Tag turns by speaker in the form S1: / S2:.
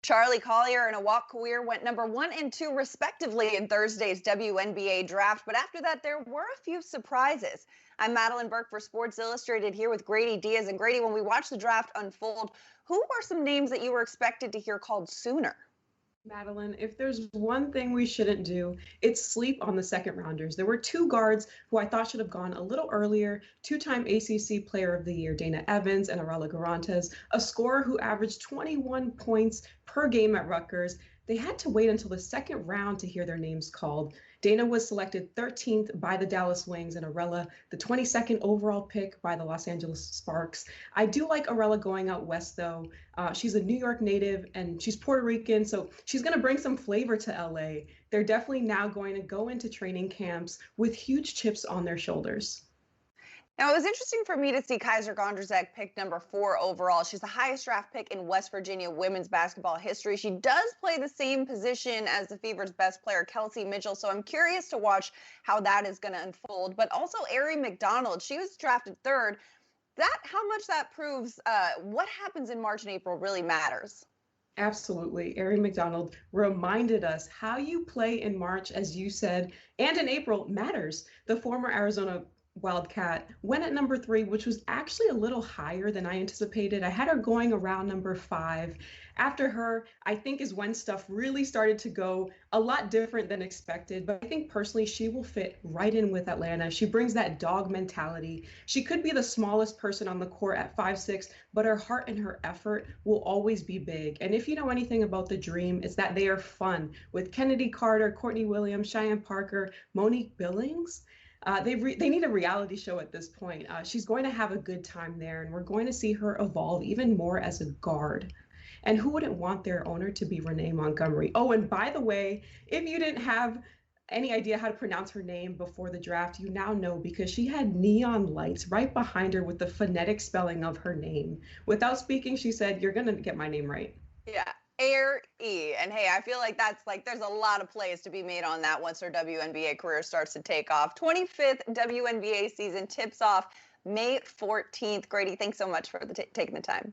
S1: Charlie Collier and Awak Kawir went number 1 and 2 respectively in Thursday's WNBA Draft, but after that there were a few surprises. I'm Madelyn Burke for Sports Illustrated here with Greydy Diaz. And Greydy, when we watched the draft unfold, who are some names that you were expected to hear called sooner?
S2: Madeline, if there's one thing we shouldn't do, it's sleep on the second rounders. There were two guards who I thought should have gone a little earlier, two-time ACC Player of the Year, Dana Evans and Arella Garantes, a scorer who averaged 21 points per game at Rutgers. They had to wait until the second round to hear their names called. Dana was selected 13th by the Dallas Wings and Arella, the 22nd overall pick by the Los Angeles Sparks. I do like Arella going out west, though. She's a New York native and she's Puerto Rican, so she's going to bring some flavor to LA. They're definitely now going to go into training camps with huge chips on their shoulders.
S1: Now, it was interesting for me to see Kaiser Gondrzak picked number 4 overall. She's the highest draft pick in West Virginia women's basketball history. She does play the same position as the Fever's best player, Kelsey Mitchell, so I'm curious to watch how that is going to unfold. But also Aari McDonald, she was drafted 3rd. How much that proves what happens in March and April really matters.
S2: Absolutely. Aari McDonald reminded us how you play in March, as you said, and in April matters. The former Arizona Wildcat went at number 3, which was actually a little higher than I anticipated. I had her going around number 5. After her, I think is when stuff really started to go a lot different than expected. But I think personally, she will fit right in with Atlanta. She brings that dog mentality. She could be the smallest person on the court at 5'6", but her heart and her effort will always be big. And if you know anything about the Dream, it's that they are fun with Kennedy Carter, Courtney Williams, Cheyenne Parker, Monique Billings. They need a reality show at this point. She's going to have a good time there, and we're going to see her evolve even more as a guard. And who wouldn't want their owner to be Renee Montgomery? Oh, and by the way, if you didn't have any idea how to pronounce her name before the draft, you now know, because she had neon lights right behind her with the phonetic spelling of her name. Without speaking, she said, "You're going to get my name right."
S1: Yeah. Air-E. And hey, I feel like there's a lot of plays to be made on that once her WNBA career starts to take off. 25th WNBA season tips off May 14th. Greydy, thanks so much for taking the time.